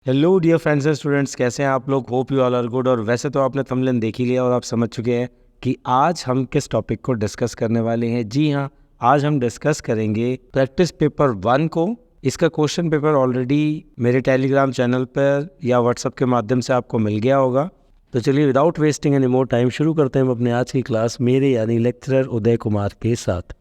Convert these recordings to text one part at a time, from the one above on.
Hello dear friends and students, कैसे हैं आप लोग। Hope you all are good. और वैसे तो आपने थंबनेल देख ही लिया और आप समझ चुके हैं कि आज हम किस टॉपिक को डिस्कस करने वाले हैं। जी हाँ, आज हम डिस्कस करेंगे प्रैक्टिस पेपर 1 को। इसका क्वेश्चन पेपर ऑलरेडी मेरे टेलीग्राम चैनल पर या व्हाट्सएप के माध्यम से आपको मिल गया होगा। तो चलिए without wasting any more time शुरू करते हैं हम अपने आज की क्लास मेरे यानी लेक्चरर उदय कुमार के साथ।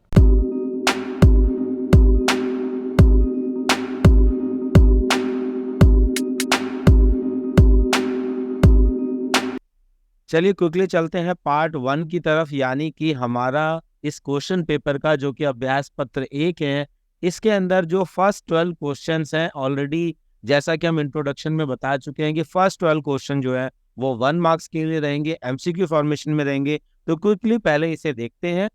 चलिए क्विकली चलते हैं पार्ट 1 की तरफ, यानी कि हमारा इस क्वेश्चन पेपर का जो कि अभ्यास पत्र 1 है, इसके अंदर जो फर्स्ट 12 क्वेश्चंस हैं ऑलरेडी, जैसा कि हम इंट्रोडक्शन में बता चुके हैं कि फर्स्ट 12 क्वेश्चन जो है वो 1 मार्क्स के लिए रहेंगे, एमसीक्यू फॉर्मेशन में रहेंगे। तो क्विकली पहले इसे देखते हैं।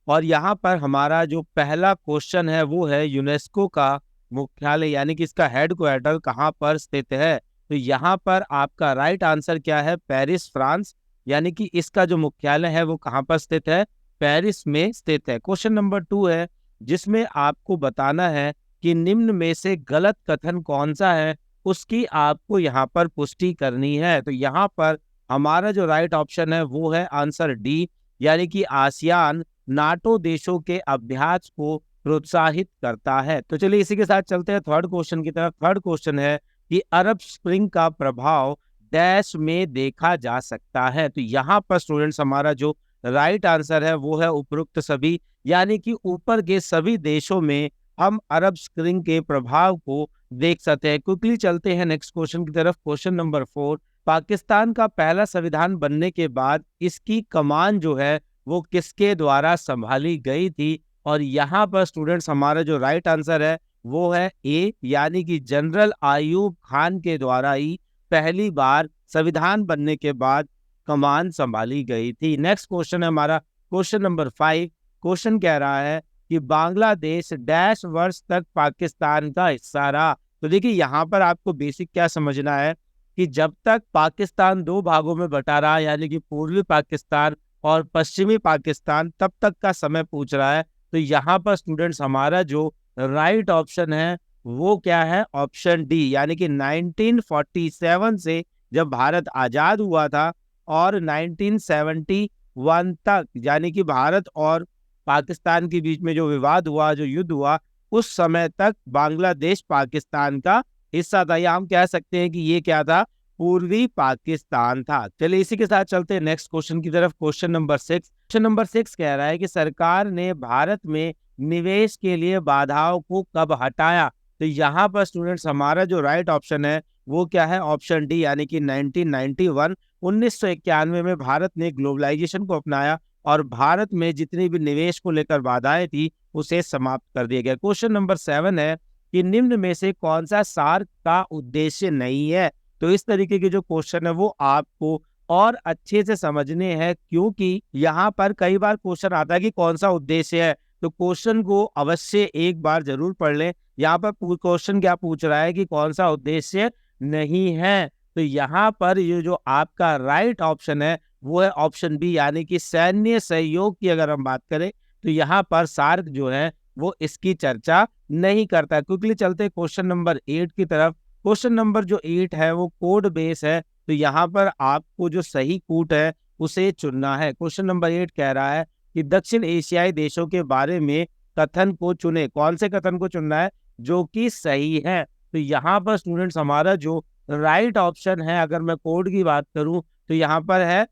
और यहाँ पर हमारा जो पहला क्वेश्चन है वो है यूनेस्को का मुख्यालय यानी कि इसका हेडक्वार्टर कहाँ पर स्थित है। तो यहाँ पर आपका राइट आंसर क्या है, पेरिस फ्रांस, यानी कि इसका जो मुख्यालय है वो कहाँ पर स्थित है, पेरिस में स्थित है। क्वेश्चन नंबर 2 है जिसमें आपको बताना है कि निम्न में से गलत कथन कौन सा है, उसकी आपको यहाँ पर पुष्टि करनी है। तो यहाँ पर हमारा जो राइट ऑप्शन है वो है आंसर डी, यानी कि आसियान नाटो देशों के अभ्यास को प्रोत्साहित करता है। तो चलिए इसी के साथ चलते हैं थर्ड क्वेश्चन की तरफ। थर्ड क्वेश्चन है कि अरब स्प्रिंग का प्रभाव डैश में देखा जा सकता है। तो यहाँ पर स्टूडेंट्स हमारा जो राइट आंसर है वो है उपरोक्त सभी, यानी कि ऊपर के सभी देशों में हम अरब स्प्रिंग के प्रभाव को देख सकते हैं। क्विकली चलते हैं नेक्स्ट क्वेश्चन की तरफ। क्वेश्चन नंबर 4, पाकिस्तान का पहला संविधान बनने के बाद इसकी कमान जो है वो किसके द्वारा संभाली गई थी। और यहाँ पर स्टूडेंट्स हमारा जो राइट आंसर है वो है ए, यानी कि जनरल आयूब खान के द्वारा ही पहली बार संविधान बनने के बाद कमान संभाली गई थी। नेक्स्ट क्वेश्चन है हमारा क्वेश्चन नंबर 5। क्वेश्चन कह रहा है कि बांग्लादेश डैश वर्ष तक पाकिस्तान का हिस्सा रहा। तो देखिए यहाँ पर आपको बेसिक क्या समझना है कि जब तक पाकिस्तान दो भागों में बटा रहा, यानी कि पूर्वी पाकिस्तान और पश्चिमी पाकिस्तान, तब तक का समय पूछ रहा है। तो यहाँ पर स्टूडेंट्स हमारा जो राइट ऑप्शन है वो क्या है, ऑप्शन डी, यानी कि 1947 से जब भारत आजाद हुआ था और 1971 तक, यानी कि भारत और पाकिस्तान के बीच में जो विवाद हुआ, जो युद्ध हुआ, उस समय तक बांग्लादेश पाकिस्तान का हिस्सा था, या हम कह सकते हैं कि ये क्या था, पूर्वी पाकिस्तान था। चलिए इसी के साथ चलते हैं नेक्स्ट क्वेश्चन की तरफ। Question number 6। क्वेश्चन नंबर 6 कह रहा है कि सरकार ने भारत में निवेश के लिए बाधाओं को कब हटाया। तो यहाँ पर स्टूडेंट्स हमारा जो राइट ऑप्शन है वो क्या है, ऑप्शन डी, यानी कि 1991 1991 में भारत ने ग्लोबलाइजेशन को अपनाया और भारत में जितनी भी निवेश को लेकर बाधाएं थी उसे समाप्त कर दिया गया। क्वेश्चन नंबर 7 है कि निम्न में से कौन सा सार्क का उद्देश्य नहीं है। तो इस तरीके के जो क्वेश्चन है वो आपको और अच्छे से समझने हैं, क्योंकि यहाँ पर कई बार क्वेश्चन आता है कि कौन सा उद्देश्य है। तो क्वेश्चन को अवश्य एक बार जरूर पढ़ लें। यहाँ पर क्वेश्चन क्या पूछ रहा है कि कौन सा उद्देश्य नहीं है। तो यहाँ पर ये जो आपका राइट ऑप्शन है वो है ऑप्शन बी, यानी कि सैन्य सहयोग की अगर हम बात करें तो यहाँ पर सार्क जो है वो इसकी चर्चा नहीं करता। क्विकली चलते क्वेश्चन नंबर 8 की तरफ। क्वेश्चन नंबर जो 8 है वो कोड बेस है। तो यहाँ पर आपको जो सही कूट है उसे चुनना है। क्वेश्चन नंबर 8 कह रहा है कि दक्षिण एशियाई देशों के बारे में कथन को चुने। कौन से कथन को चुनना है जो कि सही है। तो यहाँ पर स्टूडेंट्स हमारा जो राइट ऑप्शन है, अगर मैं कोड की बात करूं तो यहाँ पर है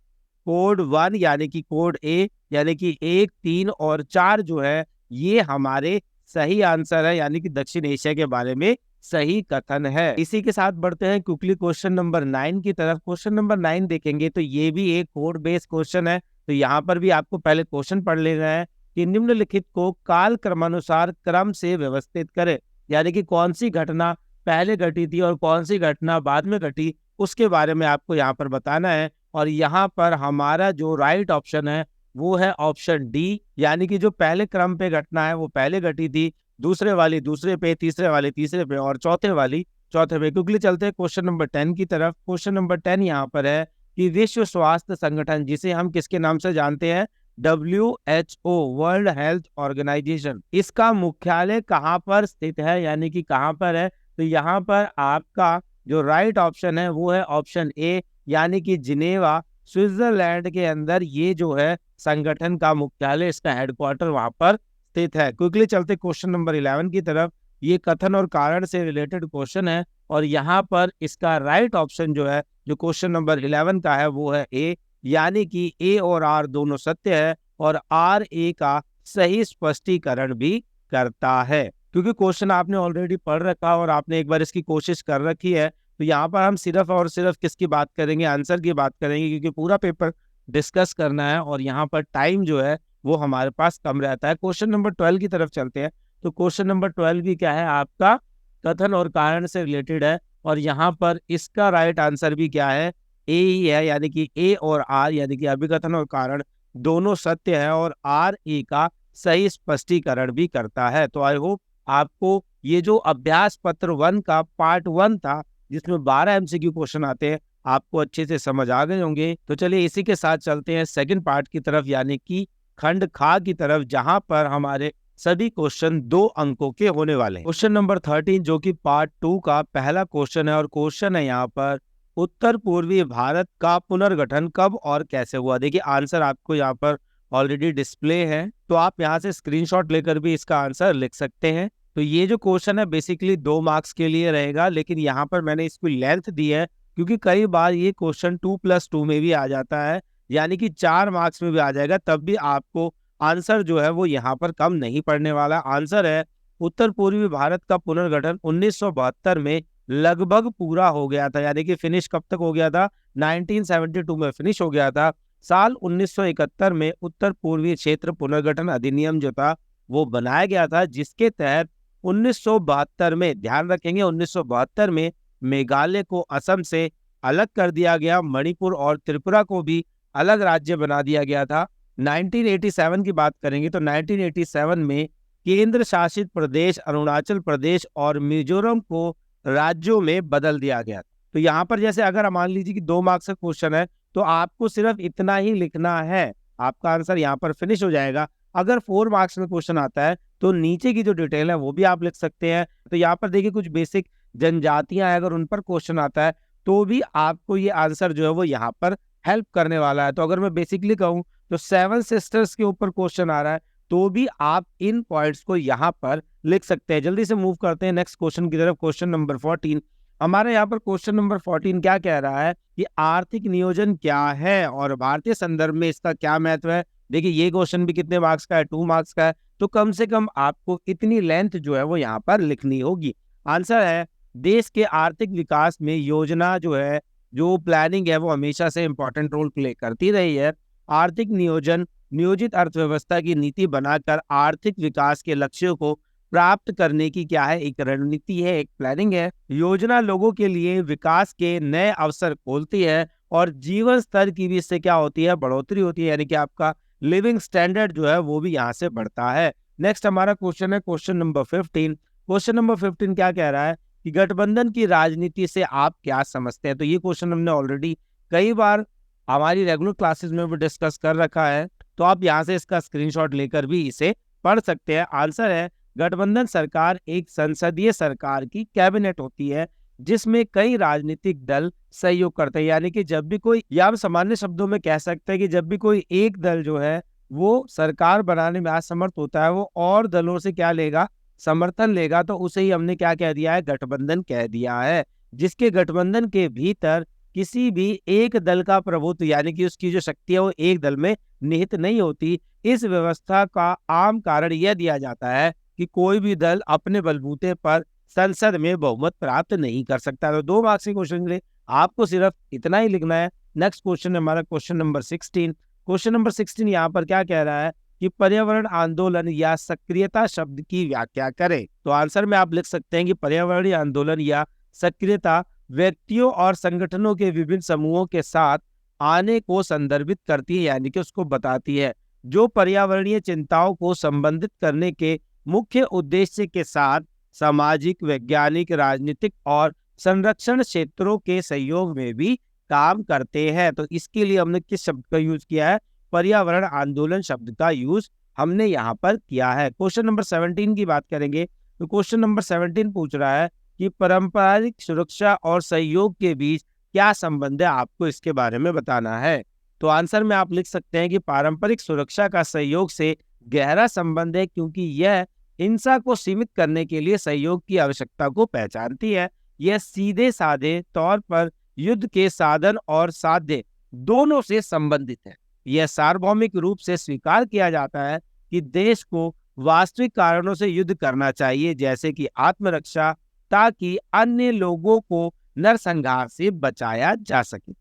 कोड 1, यानी कि कोड ए, यानी कि 1, 3 और 4 जो है ये हमारे सही आंसर है, यानी कि दक्षिण एशिया के बारे में सही कथन है। इसी के साथ बढ़ते हैं क्विकली क्वेश्चन नंबर 9 की तरफ। क्वेश्चन नंबर 9 देखेंगे तो ये भी एक कोड बेस्ड क्वेश्चन है। तो यहाँ पर भी आपको पहले क्वेश्चन पढ़ लेना है कि निम्नलिखित को काल क्रमानुसार क्रम से व्यवस्थित करें, यानी कि कौन सी घटना पहले घटी थी और कौन सी घटना बाद में घटी, उसके बारे में आपको यहाँ पर बताना है। और यहाँ पर हमारा जो राइट ऑप्शन है वो है ऑप्शन डी, यानी कि जो पहले क्रम पे घटना है वो पहले घटी थी, दूसरे वाली दूसरे पे, तीसरे वाली तीसरे पे और चौथे वाली चौथे पे। क्विकली चलते हैं क्वेश्चन नंबर 10 की तरफ। क्वेश्चन नंबर 10 यहाँ पर है कि विश्व स्वास्थ्य संगठन, जिसे हम किसके नाम से जानते हैं, WHO, वर्ल्ड हेल्थ ऑर्गेनाइजेशन, इसका मुख्यालय कहाँ पर स्थित है, यानी कि कहाँ पर है। तो यहाँ पर आपका जो राइट ऑप्शन है वो है ऑप्शन ए, यानी कि जिनेवा स्विट्जरलैंड के अंदर ये जो है संगठन का मुख्यालय, इसका हेडक्वार्टर वहां पर स्थित है। क्विकली चलते क्वेश्चन नंबर 11 की तरफ। ये कथन और कारण से रिलेटेड क्वेश्चन है और यहाँ पर इसका राइट ऑप्शन जो है, जो क्वेश्चन नंबर 11 का है, वो है ए, यानी कि ए और आर दोनों सत्य है और आर ए का सही स्पष्टीकरण भी करता है। क्योंकि क्वेश्चन आपने ऑलरेडी पढ़ रखा और आपने एक बार इसकी कोशिश कर रखी है, तो यहाँ पर हम सिर्फ और सिर्फ किसकी बात करेंगे, आंसर की बात करेंगे, क्योंकि पूरा पेपर डिस्कस करना है और यहाँ पर टाइम जो है वो हमारे पास कम रहता है। क्वेश्चन नंबर 12 की तरफ चलते हैं। तो क्वेश्चन नंबर 12 भी क्या है आपका, कथन और कारण से रिलेटेड है और यहाँ पर इसका राइट आंसर भी क्या है, ए ही है, यानी कि ए और आर, यानी कि अभिकथन और कारण दोनों सत्य है और आर ए का सही स्पष्टीकरण भी करता है। तो आई होप आपको ये जो अभ्यास पत्र 1 का पार्ट 1 था, जिसमें 12 एमसीक्यू क्वेश्चन आते हैं, आपको अच्छे से समझ आ गए होंगे। तो चलिए इसी के साथ चलते हैं सेकंड पार्ट की तरफ, यानी कि खंड खा की तरफ, जहां पर हमारे सभी क्वेश्चन 2 अंकों के होने वाले हैं। क्वेश्चन नंबर 13 जो कि पार्ट 2 का पहला क्वेश्चन है और क्वेश्चन है यहाँ पर, उत्तर पूर्वी भारत का पुनर्गठन कब और कैसे हुआ। देखिए आंसर आपको यहाँ पर ऑलरेडी डिस्प्ले है, तो आप यहाँ से स्क्रीनशॉट लेकर भी इसका आंसर लिख सकते हैं। तो ये जो क्वेश्चन है बेसिकली 2 मार्क्स के लिए रहेगा, लेकिन यहाँ पर मैंने इसको लेंथ दी है क्योंकि कई बार ये क्वेश्चन 2+2 में भी आ जाता है, यानी कि 4 मार्क्स में भी आ जाएगा, तब भी आपको आंसर जो है वो यहाँ पर कम नहीं पड़ने वाला। आंसर है उत्तर पूर्वी भारत का पुनर्गठन 1972 में लगभग पूरा हो गया था, यानी कि फिनिश कब तक हो गया था, 1972 में फिनिश हो गया था। साल 1971 में उत्तर पूर्वी क्षेत्र पुनर्गठन अधिनियम जो था वो बनाया गया था, जिसके तहत 1972 में, ध्यान रखेंगे 1972 में मेघालय को असम से अलग कर दिया गया, मणिपुर और त्रिपुरा को भी अलग राज्य बना दिया गया था। 1987 की बात करेंगे तो 1987 में केंद्र शासित प्रदेश अरुणाचल प्रदेश और मिजोरम को राज्यों में बदल दिया गया। तो यहाँ पर जैसे अगर मान लीजिए कि 2 मार्क्स का क्वेश्चन है, तो आपको सिर्फ इतना ही लिखना है, आपका आंसर यहाँ पर फिनिश हो जाएगा। अगर 4 मार्क्स में क्वेश्चन आता है तो नीचे की जो डिटेल है वो भी आप लिख सकते हैं। तो यहाँ पर देखिए कुछ बेसिक जनजातियां हैं, अगर उन पर क्वेश्चन आता है तो भी आपको ये आंसर जो है वो यहाँ पर हेल्प करने वाला है। तो अगर मैं बेसिकली कहूँ तो 7 सिस्टर्स के ऊपर क्वेश्चन आ रहा है, तो भी आप इन पॉइंट्स को यहाँ पर लिख सकते हैं। जल्दी से मूव करते हैं नेक्स्ट क्वेश्चन की तरफ। क्वेश्चन नंबर 14 हमारे यहाँ पर, क्वेश्चन नंबर 14 क्या कह रहा है कि आर्थिक नियोजन क्या है और भारतीय संदर्भ में इसका क्या महत्व है। देखिए ये क्वेश्चन भी कितने मार्क्स का है, 2 मार्क्स का है, तो कम से कम आपको इतनी लेंथ जो है वो यहाँ पर लिखनी होगी। आंसर है देश के आर्थिक विकास में योजना जो है, जो प्लानिंग है, वो हमेशा से इंपॉर्टेंट रोल प्ले करती रही है। आर्थिक नियोजन नियोजित अर्थव्यवस्था की नीति बनाकर आर्थिक विकास के लक्ष्यों को प्राप्त करने की क्या है, एक रणनीति है, एक प्लानिंग है। योजना लोगों के लिए विकास के नए अवसर खोलती है और जीवन स्तर की भी इससे क्या होती है, बढ़ोतरी होती है, यानी कि आपका लिविंग स्टैंडर्ड जो है वो भी यहाँ से बढ़ता है। नेक्स्ट हमारा क्वेश्चन है क्वेश्चन नंबर 15। क्वेश्चन नंबर 15 क्या कह रहा है कि गठबंधन की राजनीति से आप क्या समझते हैं। तो ये क्वेश्चन हमने ऑलरेडी कई बार हमारी रेगुलर क्लासेस में भी डिस्कस कर रखा है, तो आप यहाँ से इसका स्क्रीनशॉट लेकर भी इसे पढ़ सकते हैं। आंसर है गठबंधन सरकार एक संसदीय सरकार की कैबिनेट होती है जिसमें कई राजनीतिक दल सहयोग करते हैं, यानी कि जब भी कोई, या हम सामान्य शब्दों में कह सकते हैं कि जब भी कोई एक दल जो है वो सरकार बनाने में असमर्थ होता है, वो और दलों से क्या लेगा, समर्थन लेगा, तो उसे ही हमने क्या कह दिया है, गठबंधन कह दिया है। जिसके गठबंधन के भीतर किसी भी एक दल का प्रभुत्व, यानी कि उसकी जो शक्ति है वो एक दल में निहित नहीं होती। इस व्यवस्था का आम कारण यह दिया जाता है कि कोई भी दल अपने बलबूते पर संसद में बहुमत प्राप्त नहीं कर सकता। तो 2 मार्क्स के क्वेश्चन के लिए आपको सिर्फ इतना ही लिखना है। नेक्स्ट क्वेश्चन है हमारा क्वेश्चन नंबर 16। क्वेश्चन नंबर 16 यहाँ पर क्या कह रहा है कि पर्यावरण आंदोलन या सक्रियता शब्द की व्याख्या करें। तो आंसर में आप लिख सकते हैं कि पर्यावरणीय आंदोलन या सक्रियता व्यक्तियों और संगठनों के विभिन्न समूहों के साथ आने को संदर्भित करती है, यानी कि उसको बताती है, जो पर्यावरणीय चिंताओं को संबंधित करने के मुख्य उद्देश्य के साथ सामाजिक, वैज्ञानिक, राजनीतिक और संरक्षण क्षेत्रों के सहयोग में भी काम करते हैं। तो इसके लिए हमने किस शब्द का यूज किया है, पर्यावरण आंदोलन शब्द का यूज हमने यहाँ पर किया है। क्वेश्चन नंबर 17 की बात करेंगे तो क्वेश्चन नंबर 17 पूछ रहा है कि पारंपरिक सुरक्षा और सहयोग के बीच क्या संबंध है, आपको इसके बारे में बताना है। तो आंसर में आप लिख सकते हैं कि पारंपरिक सुरक्षा का सहयोग से गहरा संबंध है, क्योंकि यह हिंसा को सीमित करने के लिए सहयोग की आवश्यकता को पहचानती है। यह सीधे साधे तौर पर युद्ध के साधन और साध्य दोनों से संबंधित है। यह सार्वभौमिक रूप से स्वीकार किया जाता है कि देश को वास्तविक कारणों से युद्ध करना चाहिए, जैसे कि आत्मरक्षा, ताकि अन्य लोगों को नरसंहार से बचाया जा सके।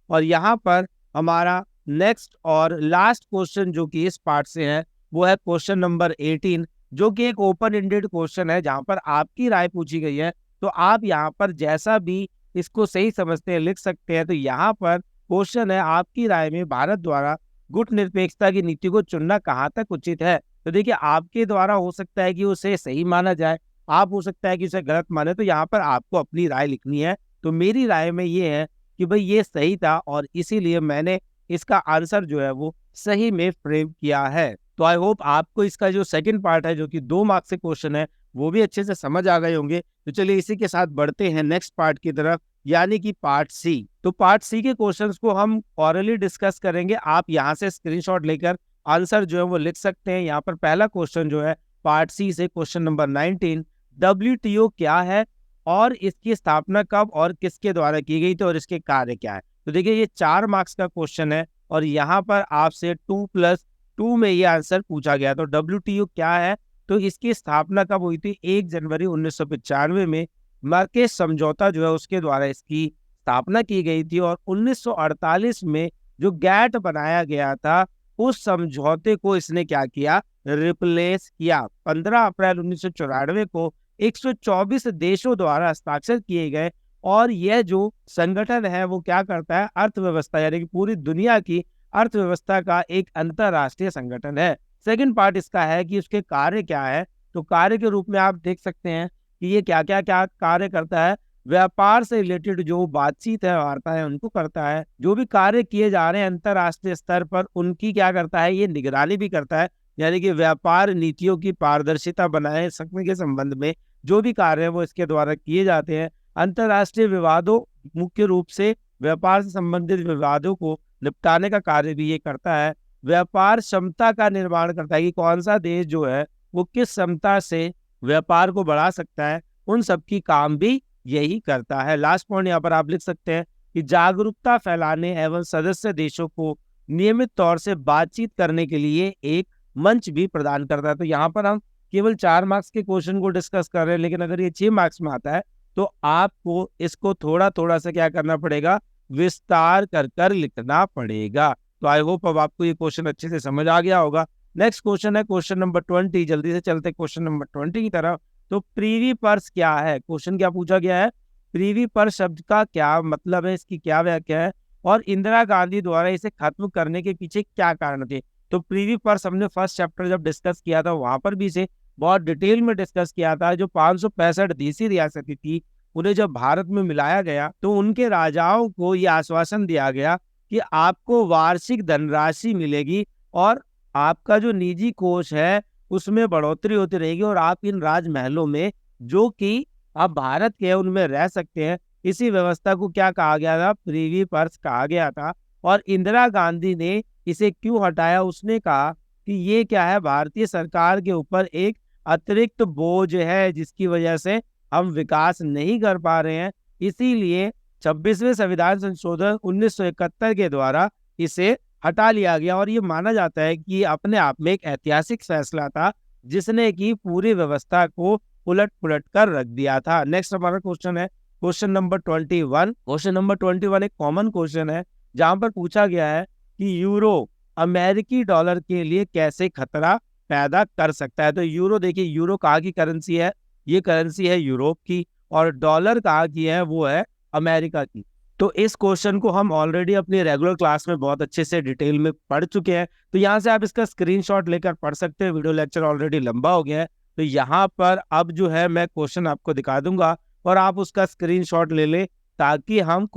और यहाँ पर हमारा नेक्स्ट और लास्ट क्वेश्चन जो कि इस पार्ट से है, वो है क्वेश्चन नंबर 18, जो कि एक ओपन एंडेड क्वेश्चन है, जहां पर आपकी राय पूछी गई है। तो आप यहाँ पर जैसा भी इसको सही समझते हैं लिख सकते हैं। तो यहाँ पर क्वेश्चन है, आपकी राय में भारत द्वारा गुटनिरपेक्षता की नीति को चुनना कहाँ तक उचित है। तो देखिए, आपके द्वारा हो सकता है कि उसे सही माना जाए, आप हो सकता है कि उसे गलत माने। तो यहाँ पर आपको अपनी राय लिखनी है। तो मेरी राय में ये है कि भाई ये सही था, और इसीलिए मैंने इसका आंसर जो है वो सही में फ्रेम किया है। तो आई होप आपको इसका जो सेकंड पार्ट है, जो कि 2 मार्क्स से क्वेश्चन है, वो भी अच्छे से समझ आ गए होंगे। तो चलिए इसी के साथ बढ़ते हैं नेक्स्ट पार्ट की तरफ, यानी कि पार्ट सी। तो पार्ट सी के क्वेश्चंस को हम ऑरली डिस्कस करेंगे। आप यहाँ से स्क्रीनशॉट लेकर आंसर जो है वो लिख सकते हैं। यहाँ पर पहला क्वेश्चन जो है पार्ट सी से, क्वेश्चन नंबर 19, WTO क्या है और इसकी स्थापना कब और किसके द्वारा की गई थी और इसके कार्य क्या है। तो देखिए, ये 4 मार्क्स का क्वेश्चन है, और यहाँ पर आपसे 2+2 में ये आंसर पूछा गया। तो WTO क्या है, तो इसकी स्थापना कब हुई थी? 1 जनवरी 1995 में मार्केस समझौता जो है उसके द्वारा इसकी स्थापना की गई थी। और 1948 में जो गैट बनाया गया था, उस समझौते को इसने क्या किया? रिप्लेस किया। 15 अप्रैल 1994 को 124 देशों द्वारा हस्ताक्षर किए गए। और यह जो संगठन है वो क्या करता है? अर्थव्यवस्था, यानी कि पूरी दुनिया की अर्थव्यवस्था का एक अंतरराष्ट्रीय संगठन है। सेकंड पार्ट इसका है कि उसके कार्य क्या है। तो कार्य के रूप में आप देख सकते हैं कि ये क्या क्या क्या कार्य करता है। व्यापार से रिलेटेड जो बातचीत है, वार्ता है, उनको करता है। जो भी कार्य किए जा रहे हैं अंतरराष्ट्रीय स्तर पर, उनकी क्या करता है? ये निगरानी भी करता है, यानी कि व्यापार नीतियों की पारदर्शिता बनाए सकने के संबंध में जो भी कार्य है वो इसके द्वारा किए जाते हैं। अंतरराष्ट्रीय विवादों, मुख्य रूप से व्यापार से संबंधित विवादों को निपटाने का कार्य भी ये करता है। व्यापार क्षमता का निर्माण करता है कि कौन सा देश जो है वो किस क्षमता से व्यापार को बढ़ा सकता है, उन सब की काम भी यही करता है। लास्ट पॉइंट यहाँ पर आप लिख सकते हैं कि जागरूकता फैलाने एवं सदस्य देशों को नियमित तौर से बातचीत करने के लिए एक मंच भी प्रदान करता है। तो यहाँ पर हम केवल 4 मार्क्स के क्वेश्चन को डिस्कस कर रहे हैं, लेकिन अगर ये 6 मार्क्स में आता है तो आपको इसको थोड़ा थोड़ा सा क्या करना पड़ेगा? विस्तार कर कर लिखना पड़ेगा। तो आई होप अब आपको ये क्वेश्चन अच्छे से समझ आ गया होगा। नेक्स्ट क्वेश्चन है क्वेश्चन नंबर 20। जल्दी से चलते क्वेश्चन नंबर 20 की तरफ। तो प्रीवी पर्स क्या है? क्वेश्चन क्या पूछा गया है? प्रीवी पर्स शब्द का क्या मतलब है, इसकी क्या व्याख्या है, और इंदिरा गांधी द्वारा इसे खत्म करने के पीछे क्या कारण थे। तो प्रीवी पर्स हमने फर्स्ट चैप्टर जब डिस्कस किया था, वहां पर भी इसे बहुत डिटेल में डिस्कस किया था। जो 565 देसी रियासतें थी, उन्हें जब भारत में मिलाया गया तो उनके राजाओं को यह आश्वासन दिया गया कि आपको वार्षिक धनराशि मिलेगी, और आपका जो निजी कोष है उसमें बढ़ोतरी होती रहेगी, और आप इन राजमहलों में जो कि आप भारत के उनमें रह सकते हैं। इसी व्यवस्था को क्या कहा गया था? प्रीवी पर्स कहा गया था। और इंदिरा गांधी ने इसे क्यों हटाया? उसने कहा कि ये क्या है, भारतीय सरकार के ऊपर एक अतिरिक्त बोझ है, जिसकी वजह से हम विकास नहीं कर पा रहे हैं। इसीलिए 26वें संविधान संशोधन 1971 के द्वारा इसे हटा लिया गया। और ये माना जाता है कि ये अपने आप में एक ऐतिहासिक फैसला था, जिसने की पूरी व्यवस्था को उलट पुलट कर रख दिया था। नेक्स्ट हमारा क्वेश्चन है क्वेश्चन नंबर 21। क्वेश्चन नंबर 21 एक कॉमन क्वेश्चन है, जहां पर पूछा गया है कि यूरो अमेरिकी डॉलर के लिए कैसे खतरा पैदा कर सकता है। तो यूरो, देखिए यूरो कहाँ की करेंसी है? ये करेंसी है यूरोप की, और डॉलर कहाँ की है? वो है अमेरिका की। तो इस क्वेश्चन को हम ऑलरेडी अपनी रेगुलर क्लास में बहुत अच्छे से डिटेल में पढ़ चुके हैं। तो यहाँ से आप इसका स्क्रीनशॉट लेकर पढ़ सकते हैं। वीडियो लेक्चर ऑलरेडी लंबा हो गया है, तो यहाँ पर अब जो है मैं क्वेश्चन आपको दिखा दूंगा और आप उसका स्क्रीनशॉट ले ले, ताकि हम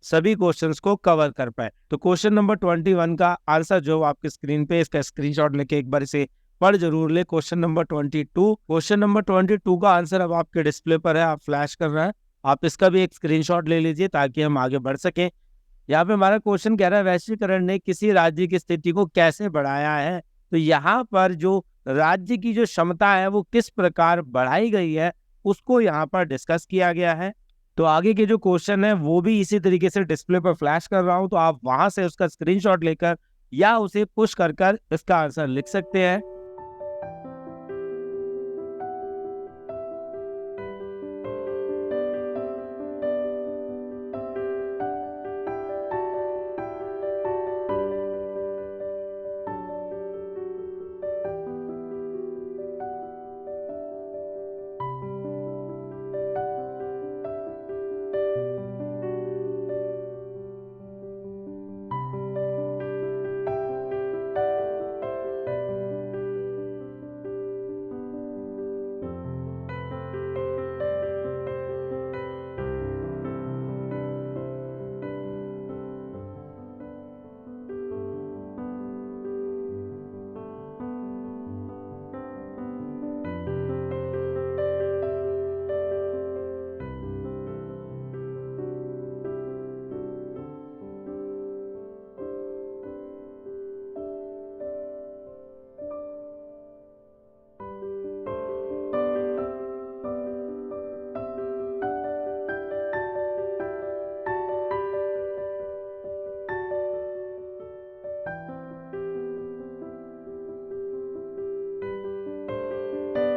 सभी क्वेश्चंस को कवर कर पाए। तो क्वेश्चन नंबर 21 का आंसर जो आपके स्क्रीन पे, इसका स्क्रीनशॉट लेके एक बार इसे पढ़ जरूर ले क्वेश्चन नंबर 22। क्वेश्चन नंबर 22 का आंसर अब आपके डिस्प्ले पर है, आप फ्लैश कर रहे हैं, आप इसका भी एक स्क्रीनशॉट ले लीजिए ताकि हम आगे बढ़ सकें। यहाँ पे हमारा क्वेश्चन कह रहा है वैश्वीकरण ने किसी राज्य की स्थिति को कैसे बढ़ाया है। तो यहाँ पर जो राज्य की जो क्षमता है वो किस प्रकार बढ़ाई गई है उसको यहाँ पर डिस्कस किया गया है। तो आगे के जो क्वेश्चन है वो भी इसी तरीके से डिस्प्ले पर फ्लैश कर रहा हूँ, तो आप वहां से उसका स्क्रीनशॉट लेकर या उसे पुश कर इसका आंसर लिख सकते हैं।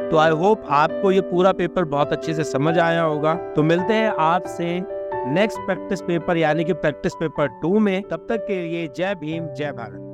तो आई होप आपको ये पूरा पेपर बहुत अच्छे से समझ आया होगा। तो मिलते हैं आपसे नेक्स्ट प्रैक्टिस पेपर यानी कि प्रैक्टिस पेपर 2 में। तब तक के लिए जय भीम जय भारत।